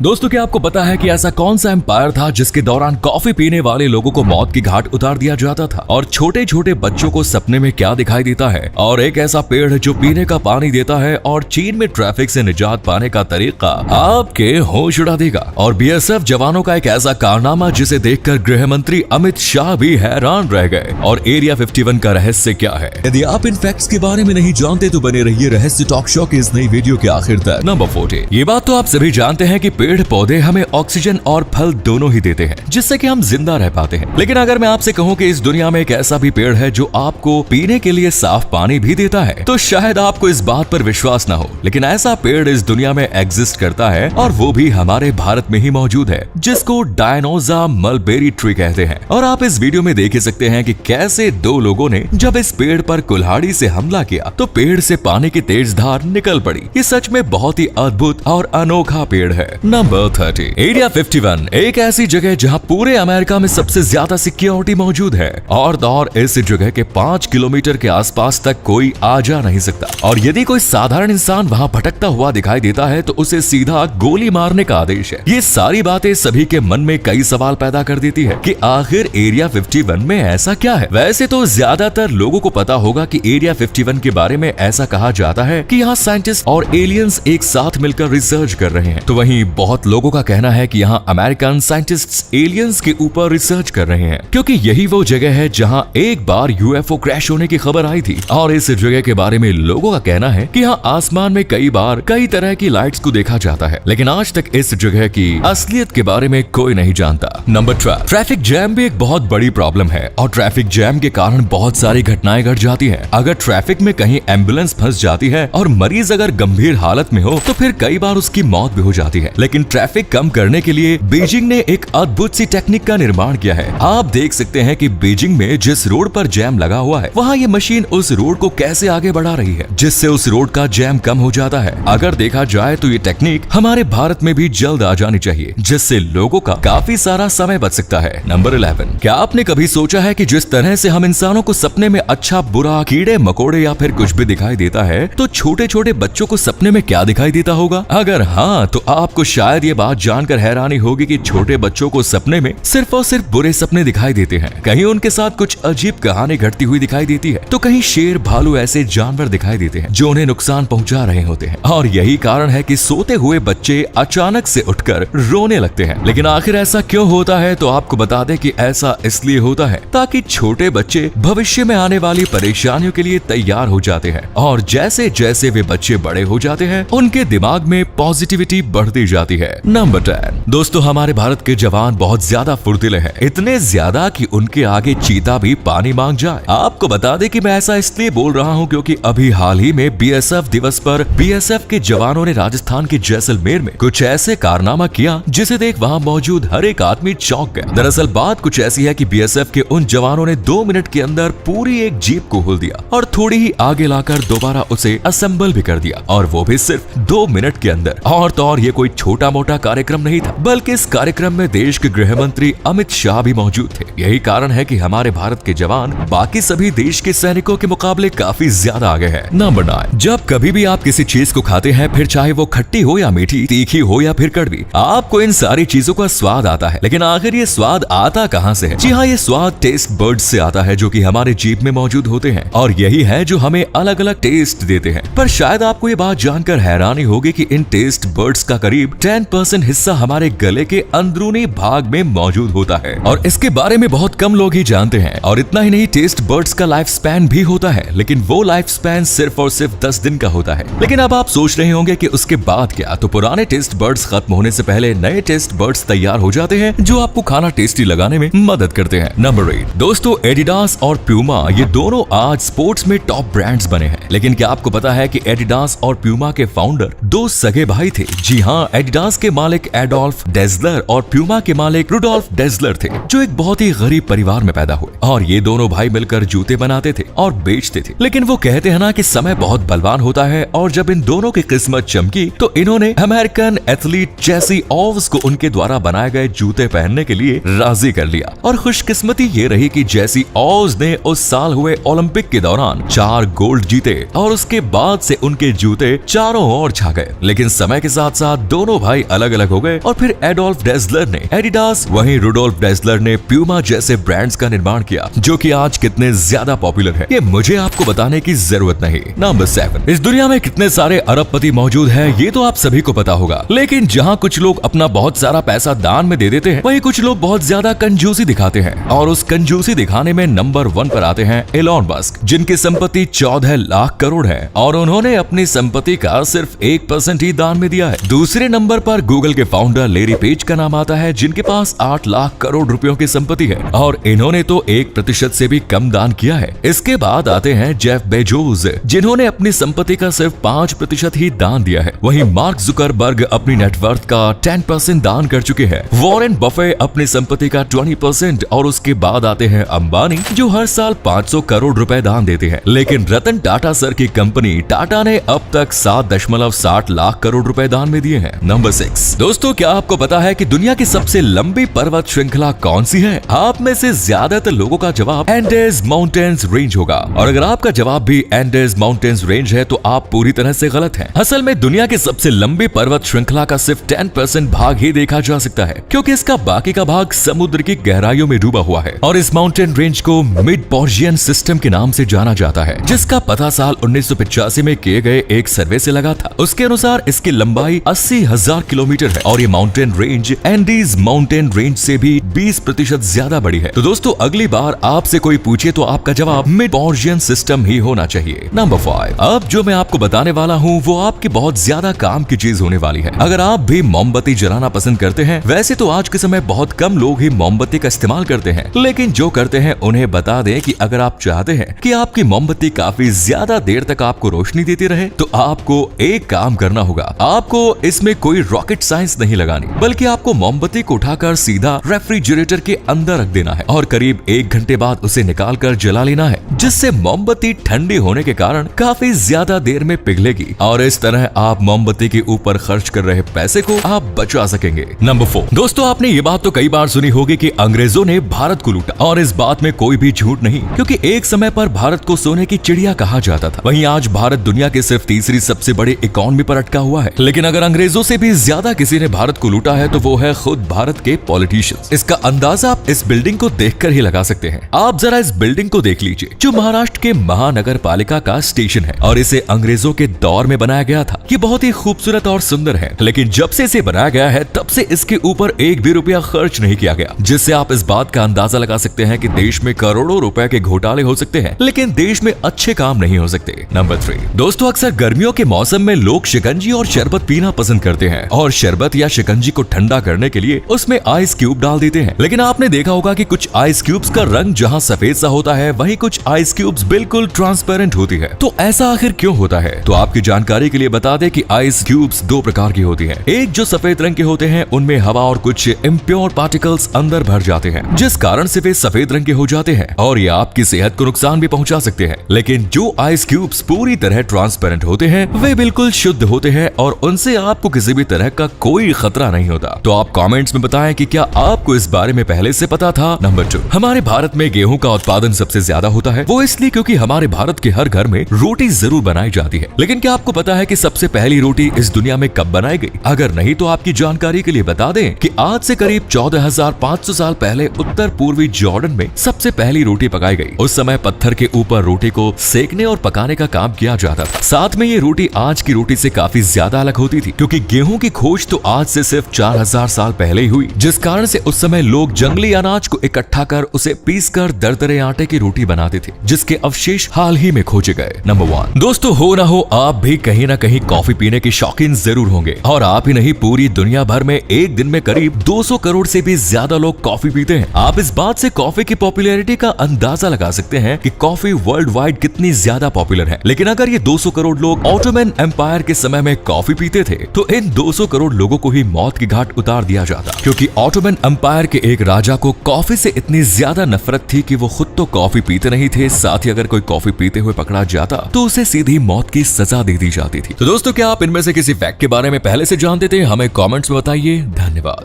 दोस्तों, क्या आपको पता है कि ऐसा कौन सा एम्पायर था जिसके दौरान कॉफी पीने वाले लोगों को मौत की घाट उतार दिया जाता था? और छोटे छोटे बच्चों को सपने में क्या दिखाई देता है? और एक ऐसा पेड़ जो पीने का पानी देता है और चीन में ट्रैफिक से निजात पाने का तरीका आपके होश उड़ा देगा। और बीएसएफ जवानों का एक ऐसा कारनामा जिसे देखकर गृह मंत्री अमित शाह भी हैरान रह गए। और एरिया 51 का रहस्य क्या है? यदि आप इन फैक्ट्स के बारे में नहीं जानते तो बने रहिए रहस्य टॉक शो की इस नई वीडियो के आखिर तक। नंबर 40। ये बात तो आप सभी जानते हैं कि पेड़ पौधे हमें ऑक्सीजन और फल दोनों ही देते हैं, जिससे कि हम जिंदा रह पाते हैं। लेकिन अगर मैं आपसे कहूं कि इस दुनिया में एक ऐसा भी पेड़ है जो आपको पीने के लिए साफ पानी भी देता है, तो शायद आपको इस बात पर विश्वास ना हो, लेकिन ऐसा पेड़ इस दुनिया में एग्जिस्ट करता है और वो भी हमारे भारत में ही मौजूद है, जिसको डायनोसा मलबेरी ट्री कहते हैं। और आप इस वीडियो में देख सकते हैं कि कैसे दो लोगों ने जब इस पेड़ पर कुल्हाड़ी से हमला किया तो पेड़ से पानी की तेज धार निकल पड़ी। ये सच में बहुत ही अद्भुत और अनोखा पेड़ है। नंबर 30। एरिया 51 एक ऐसी जगह जहां पूरे अमेरिका में सबसे ज्यादा सिक्योरिटी मौजूद है और इस जगह के 5 किलोमीटर के आसपास तक कोई आ जा नहीं सकता। और यदि कोई साधारण इंसान वहां भटकता हुआ दिखाई देता है तो उसे सीधा गोली मारने का आदेश है। ये सारी बातें सभी के मन में कई सवाल पैदा कर देती है कि आखिर एरिया 51 में ऐसा क्या है। वैसे तो ज्यादातर लोगों को पता होगा कि एरिया 51 के बारे में ऐसा कहा जाता है कि यहाँ साइंटिस्ट और एलियंस एक साथ मिलकर रिसर्च कर रहे हैं। तो वहीं बहुत लोगों का कहना है कि यहाँ अमेरिकन साइंटिस्ट्स एलियंस के ऊपर रिसर्च कर रहे हैं, क्योंकि यही वो जगह है जहाँ एक बार यूएफओ क्रैश होने की खबर आई थी। और इस जगह के बारे में लोगों का कहना है कि यहाँ आसमान में कई बार कई तरह की लाइट्स को देखा जाता है, लेकिन आज तक इस जगह की असलियत के बारे में कोई नहीं जानता। नंबर 12। ट्रैफिक जैम भी एक बहुत बड़ी प्रॉब्लम है और ट्रैफिक जैम के कारण बहुत सारी घटनाएं घट जाती हैं। अगर ट्रैफिक में कहीं एम्बुलेंस फंस जाती है और मरीज अगर गंभीर हालत में हो तो फिर कई बार उसकी मौत भी हो जाती है। लेकिन ट्रैफिक कम करने के लिए बीजिंग ने एक अद्भुत सी टेक्निक का निर्माण किया है। आप देख सकते हैं कि बीजिंग में जिस रोड पर जैम लगा हुआ है वहाँ ये मशीन उस रोड को कैसे आगे बढ़ा रही है, जिससे उस रोड का जैम कम हो जाता है। अगर देखा जाए तो ये टेक्निक हमारे भारत में भी जल्द आ जानी चाहिए, जिससे लोगों का काफी सारा समय बच सकता है। नंबर 11। क्या आपने कभी सोचा है कि जिस तरह से हम इंसानों को सपने में अच्छा बुरा कीड़े मकोड़े या फिर कुछ भी दिखाई देता है, तो छोटे छोटे बच्चों को सपने में क्या दिखाई देता होगा? अगर हाँ, तो आपको शायद ये बात जानकर हैरानी होगी कि छोटे बच्चों को सपने में सिर्फ और सिर्फ बुरे सपने दिखाई देते हैं। कहीं उनके साथ कुछ अजीब कहानी घटती हुई दिखाई देती है, तो कहीं शेर भालू ऐसे जानवर दिखाई देते हैं जो उन्हें नुकसान पहुंचा रहे होते हैं। और यही कारण है कि सोते हुए बच्चे अचानक से उठकर रोने लगते हैं। लेकिन आखिर ऐसा क्यों होता है? तो आपको बता दें कि ऐसा इसलिए होता है ताकि छोटे बच्चे भविष्य में आने वाली परेशानियों के लिए तैयार हो जाते हैं। और जैसे जैसे वे बच्चे बड़े हो जाते हैं उनके दिमाग में पॉजिटिविटी बढ़ती जाती है। नंबर 10। दोस्तों, हमारे भारत के जवान बहुत ज्यादा फुर्तीले हैं, इतने ज्यादा कि उनके आगे चीता भी पानी मांग जाए। आपको बता दें कि मैं ऐसा इसलिए बोल रहा हूं क्योंकि अभी हाल ही में बीएसएफ दिवस पर बीएसएफ के जवानों ने राजस्थान के जैसलमेर में कुछ ऐसे कारनामा किया जिसे देख वहां मौजूद हर एक आदमी चौंक गया। दरअसल बात कुछ ऐसी है कि बीएसएफ के उन जवानों ने 2 मिनट के अंदर पूरी एक जीप को खोल दिया और थोड़ी ही आगे लाकर दोबारा उसे असेंबल भी कर दिया, और वो भी सिर्फ 2 मिनट के अंदर। और तो और ये कोई छोटा मोटा कार्यक्रम नहीं था, बल्कि इस कार्यक्रम में देश के गृह मंत्री अमित शाह भी मौजूद थे। यही कारण है कि हमारे भारत के जवान बाकी सभी देश के सैनिकों के मुकाबले काफी ज्यादा आगे हैं। नंबर 9। जब कभी भी आप किसी चीज को खाते हैं, फिर चाहे वो खट्टी हो या मीठी, तीखी हो या फिर कड़वी, आपको इन सारी चीजों का स्वाद आता है। लेकिन आखिर ये स्वाद आता कहाँ से है? जी हाँ, ये स्वाद टेस्ट बर्ड्स से आता है जो कि हमारे जीभ में मौजूद होते हैं, और यही है जो हमें अलग अलग टेस्ट देते हैं। पर शायद आपको ये बात जानकर हैरानी होगी कि इन टेस्ट बर्ड्स का करीब 10% हिस्सा हमारे गले के अंदरूनी भाग में मौजूद होता है, और इसके बारे में बहुत कम लोग ही जानते हैं। और इतना ही नहीं, टेस्ट बर्ड्स का लाइफ स्पैन भी होता है, लेकिन वो लाइफ स्पैन सिर्फ और सिर्फ 10 दिन का होता है। लेकिन अब आप सोच रहे होंगे कि उसके बाद क्या? तो पुराने टेस्ट बर्ड्स खत्म होने से पहले नए टेस्ट बर्ड्स तैयार हो जाते हैं जो आपको खाना टेस्टी लगाने में मदद करते हैं। नंबर 8। दोस्तों, एडिडास और प्यूमा ये दोनों आज स्पोर्ट्स में टॉप ब्रांड्स बने हैं। लेकिन क्या आपको पता है कि एडिडास और प्यूमा के फाउंडर 2 सगे भाई थे? जी हाँ, एडिडास के मालिक एडोल्फ डेजलर और प्यूमा के मालिक रुडोल्फ डेजलर थे, जो एक बहुत ही गरीब परिवार में पैदा हुए। और ये दोनों भाई मिलकर जूते बनाते थे और बेचते थे। लेकिन वो कहते हैं ना कि समय बहुत बलवान होता है, और जब इन दोनों की किस्मत चमकी तो इन्होंने अमेरिकन एथलीट जेसी ओव्स को उनके द्वारा बनाए गए जूते पहनने के लिए राजी कर लिया। और खुशकिस्मती ये रही कि जेसी ओव्स ने उस साल हुए ओलंपिक के दौरान 4 गोल्ड जीते, और उसके बाद से उनके जूते चारों ओर छा गए। लेकिन समय के साथ साथ दोनों भाई भाई अलग अलग हो गए और फिर एडोल्फ डेजलर ने एडिडास, वहीं रुडोल्फ डेजलर ने प्यूमा जैसे ब्रांड्स का निर्माण किया जो कि आज कितने ज्यादा पॉपुलर है ये मुझे आपको बताने की जरूरत नहीं। नंबर 7, इस दुनिया में कितने सारे अरबपति मौजूद है ये तो आप सभी को पता होगा, लेकिन जहाँ कुछ लोग अपना बहुत सारा पैसा दान में दे देते हैं वहीं कुछ लोग बहुत ज्यादा कंजूसी दिखाते हैं और उस कंजूसी दिखाने में नंबर 1 पर आते हैं एलोन मस्क, जिनकी संपत्ति 14 लाख करोड़ है और उन्होंने अपनी संपत्ति का सिर्फ 1% ही दान में दिया है। दूसरे नंबर पर गूगल के फाउंडर लेरी पेज का नाम आता है, जिनके पास 8 लाख करोड़ रुपयों की संपत्ति है और इन्होंने तो 1% से भी कम दान किया है। इसके बाद आते हैं जेफ बेजोस, जिन्होंने अपनी संपत्ति का सिर्फ 5% ही दान दिया है। वहीं मार्क जुकरबर्ग अपनी नेटवर्थ का 10% दान कर चुके हैं। वॉरेन बफे अपनी संपत्ति का 20% और उसके बाद आते हैं अंबानी, जो हर साल 500 करोड़ रुपए दान देते हैं। लेकिन रतन टाटा सर की कंपनी टाटा ने अब तक 7.60 लाख करोड़ रुपए दान में दिए हैं। नंबर 6, दोस्तों क्या आपको पता है कि दुनिया की सबसे लंबी पर्वत श्रृंखला कौन सी है? आप में से ज्यादातर लोगों का जवाब एंडेस माउंटेन्स रेंज होगा और अगर आपका जवाब भी एंडेस माउंटेन्स रेंज है तो आप पूरी तरह से गलत हैं। असल में दुनिया की सबसे लंबी पर्वत श्रृंखला का सिर्फ 10% भाग ही देखा जा सकता है, क्योंकि इसका बाकी का भाग समुद्र की गहराइयों में डूबा हुआ है और इस माउंटेन रेंज को मिड पॉर्जियन सिस्टम के नाम से जाना जाता है, जिसका पता साल 1985 में किए गए एक सर्वे से लगा था। उसके अनुसार इसकी लंबाई 80,000 किलोमीटर है और ये mountain range Andes mountain range से भी 20% ज्यादा बड़ी है। तो दोस्तों अगली बार आपसे कोई पूछे तो आपका जवाब मिड पॉर्जियन सिस्टम ही होना चाहिए। नंबर 5, अब जो मैं आपको बताने वाला हूँ वो आपके बहुत ज्यादा काम की चीज होने वाली है। अगर आप भी मोमबत्ती जलाना पसंद करते हैं, वैसे तो आज के समय बहुत कम लोग ही मोमबत्ती का इस्तेमाल करते हैं, लेकिन जो करते हैं उन्हें बता दें कि अगर आप चाहते हैं कि आपकी मोमबत्ती काफी ज्यादा देर तक आपको रोशनी देती रहे तो आपको एक काम करना होगा। आपको इसमें कोई रॉकेट साइंस नहीं लगानी, बल्कि आपको मोमबत्ती को उठाकर सीधा रेफ्रिजरेटर के अंदर रख देना है और करीब 1 घंटे बाद उसे निकाल कर जला लेना है, जिससे मोमबत्ती ठंडी होने के कारण काफी ज्यादा देर में पिघलेगी और इस तरह आप मोमबत्ती के ऊपर खर्च कर रहे पैसे को आप बचा सकेंगे। नंबर 4, दोस्तों आपने ये बात तो कई बार सुनी होगी कि अंग्रेजों ने भारत को लूटा और इस बात में कोई भी झूठ नहीं, क्योंकि एक समय पर भारत को सोने की चिड़िया कहा जाता था। वहीं आज भारत दुनिया के सिर्फ तीसरी सबसे बड़ी इकोनॉमी पर अटका हुआ है। लेकिन अगर अंग्रेजों से भी ज्यादा किसी ने भारत को लूटा है तो वो है खुद भारत के पॉलिटिशियंस। इसका अंदाजा आप इस बिल्डिंग को देखकर ही लगा सकते हैं। आप जरा इस बिल्डिंग को देख लीजिए, जो महाराष्ट्र के महानगर पालिका का स्टेशन है और इसे अंग्रेजों के दौर में बनाया गया था। ये बहुत ही खूबसूरत और सुंदर है, लेकिन जब से इसे बनाया गया है तब से इसके ऊपर एक भी रुपया खर्च नहीं किया गया, जिससे आप इस बात का अंदाजा लगा सकते हैं कि देश में करोड़ों रुपए के घोटाले हो सकते हैं, लेकिन देश में अच्छे काम नहीं हो सकते। नंबर 3, दोस्तों अक्सर गर्मियों के मौसम में लोग शिकंजी और शरबत पीना पसंद करते हैं और शरबत या शिकंजी को ठंडा करने के लिए उसमें आइस क्यूब डाल देते हैं। लेकिन आपने देखा होगा कि कुछ आइस क्यूब्स का रंग जहां सफेद सा होता है, वहीं कुछ आइस क्यूब्स बिल्कुल ट्रांसपेरेंट होती है। तो ऐसा आखिर क्यों होता है? तो आपकी जानकारी के लिए बता दें कि आइस क्यूब्स 2 प्रकार की होती है। एक जो सफेद रंग के होते हैं उनमें हवा और कुछ इम्प्योर पार्टिकल्स अंदर भर जाते हैं, जिस कारण से वे सफेद रंग के हो जाते हैं और ये आपकी सेहत को नुकसान भी पहुंचा सकते हैं। लेकिन जो आइस क्यूब्स पूरी तरह ट्रांसपेरेंट होते हैं वे बिल्कुल शुद्ध होते हैं और उनसे आपको किसी भी तरह का कोई खतरा नहीं होता। तो आप कमेंट्स में बताएं कि क्या आपको इस बारे में पहले से पता था। नंबर 2, हमारे भारत में गेहूं का उत्पादन सबसे ज्यादा होता है, वो इसलिए क्योंकि हमारे भारत के हर घर में रोटी जरूर बनाई जाती है। लेकिन क्या आपको पता है कि सबसे पहली रोटी इस दुनिया में कब बनाई गई? अगर नहीं तो आपकी जानकारी के लिए बता दें कि आज से करीब 14,500 साल पहले उत्तर पूर्वी जॉर्डन में सबसे पहली रोटी पकाई गई। उस समय पत्थर के ऊपर रोटी को सेकने और पकाने का काम किया जाता था। साथ में ये रोटी आज की रोटी से काफी ज्यादा अलग होती थी, क्योंकि गेहूं की खोज तो आज से सिर्फ 4000 साल पहले ही हुई, जिस कारण से उस समय लोग जंगली अनाज को इकट्ठा कर उसे पीसकर दरदरे आटे की रोटी बनाते थे, जिसके अवशेष हाल ही में खोजे गए। नंबर 1, दोस्तों हो ना हो आप भी कहीं ना कहीं कॉफी पीने के शौकीन जरूर होंगे और आप ही नहीं पूरी दुनिया भर में एक दिन में करीब 200 करोड़ से भी ज्यादा लोग कॉफी पीते हैं। आप इस बात से कॉफी की पॉपुलैरिटी का अंदाजा लगा सकते हैं कि कॉफी वर्ल्ड वाइड कितनी ज्यादा पॉपुलर है। लेकिन अगर ये 200 करोड़ लोग ऑटोमन एम्पायर के समय में कॉफी पीते थे तो इन 200 करोड़ लोगों को ही मौत की घाट उतार दिया जाता, क्योंकि ऑटोमन एम्पायर के एक राजा को कॉफी से इतनी ज्यादा नफरत थी कि वो खुद तो कॉफी पीते नहीं थे, साथ ही अगर कोई कॉफी पीते हुए पकड़ा जाता तो उसे सीधी मौत की सजा दे दी जाती थी। तो दोस्तों क्या आप इनमें से किसी फैक्ट के बारे में पहले से जानते थे? हमें कमेंट्स में बताइए। धन्यवाद।